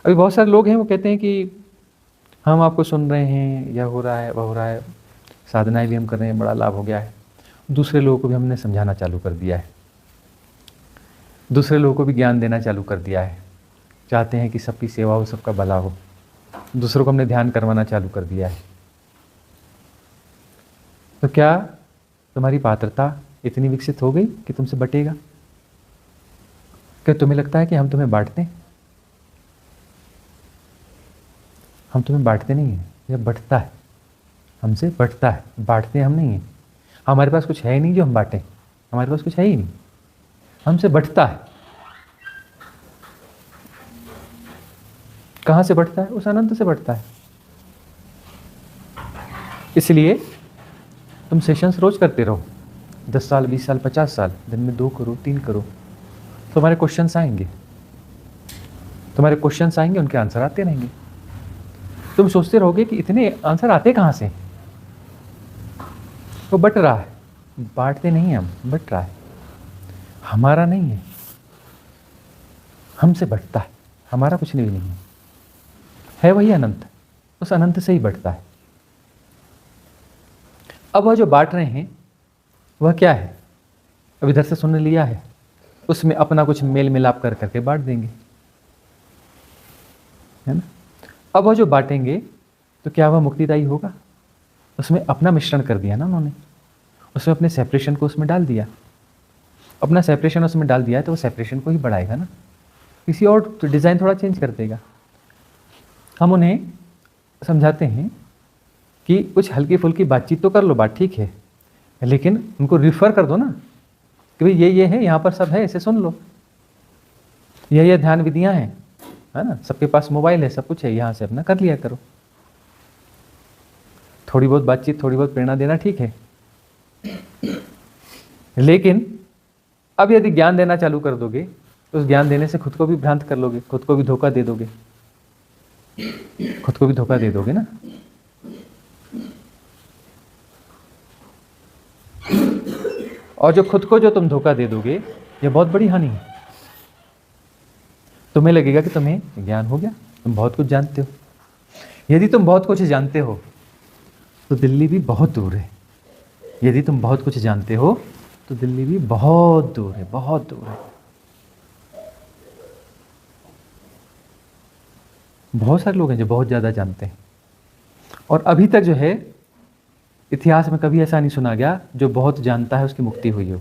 अभी बहुत सारे लोग हैं वो कहते हैं कि हम आपको सुन रहे हैं, यह हो रहा है, वह हो रहा है, साधनाएं भी हम कर रहे हैं, बड़ा लाभ हो गया है। दूसरे लोगों को भी हमने समझाना चालू कर दिया है, दूसरे लोगों को भी ज्ञान देना चालू कर दिया है, चाहते हैं कि सबकी सेवा हो, सबका भला हो। दूसरों को हमने ध्यान करवाना चालू कर दिया है। तो क्या तुम्हारी पात्रता इतनी विकसित हो गई कि तुमसे बटेगा? क्या तुम्हें लगता है कि हम तुम्हें बांटते हैं? हम तुम्हें बांटते नहीं हैं, यह बटता है, हमसे बटता है, बांटते हम नहीं हैं। हमारे पास कुछ है ही नहीं जो हम बांटें, हमारे पास कुछ है ही नहीं, हमसे बटता है। कहाँ से बटता है? उस अनंत से बटता है। इसलिए तुम सेशंस रोज करते रहो, 10 साल, 20 साल, 50 साल, दिन में 2 करो, 3 करो, तुम्हारे क्वेश्चंस आएंगे, तुम्हारे क्वेश्चंस आएंगे, उनके आंसर आते रहेंगे। तुम सोचते रहोगे कि इतने आंसर आते कहाँ से? वो बट रहा है, बांटते नहीं हम, बट रहा है, हमारा नहीं है, हमसे बटता है, हमारा कुछ नहीं है वही अनंत, उस अनंत से ही बटता है। अब वह जो बांट रहे हैं वह क्या है? अब इधर से सुन लिया है, उसमें अपना कुछ मेल मिलाप कर करके बांट देंगे, है ना। अब वह जो बांटेंगे तो क्या वह मुक्तिदायी होगा? उसमें अपना मिश्रण कर दिया ना उन्होंने, उसमें अपने सेपरेशन को उसमें डाल दिया, अपना सेपरेशन उसमें डाल दिया है, तो वो सेपरेशन को ही बढ़ाएगा ना, किसी और तो डिज़ाइन थोड़ा चेंज कर देगा। हम उन्हें समझाते हैं कि कुछ हल्की फुल्की बातचीत तो कर लो, बात ठीक है, लेकिन उनको रिफ़र कर दो ना कि भाई ये है, यहाँ पर सब है, इसे सुन लो, ये ध्यान विधियाँ हैं, है ना, सबके पास मोबाइल है, सब कुछ है, यहाँ से अपना कर लिया करो। थोड़ी बहुत बातचीत, थोड़ी बहुत प्रेरणा देना ठीक है, लेकिन अब यदि ज्ञान देना चालू कर दोगे तो उस ज्ञान देने से खुद को भी भ्रांत कर लोगे, खुद को भी धोखा दे दोगे, खुद को भी धोखा दे दोगे ना। और जो खुद को जो तुम धोखा दे दोगे, ये बहुत बड़ी हानि है। तुम्हें लगेगा कि तुम्हें ज्ञान हो गया, तुम बहुत कुछ जानते हो। यदि तुम बहुत कुछ जानते हो तो दिल्ली भी बहुत दूर है, यदि तुम बहुत कुछ जानते हो तो दिल्ली भी बहुत दूर है, बहुत दूर है। बहुत सारे लोग हैं जो बहुत ज़्यादा जानते हैं, और अभी तक जो है इतिहास में कभी ऐसा नहीं सुना गया जो बहुत जानता है उसकी मुक्ति हुई हो।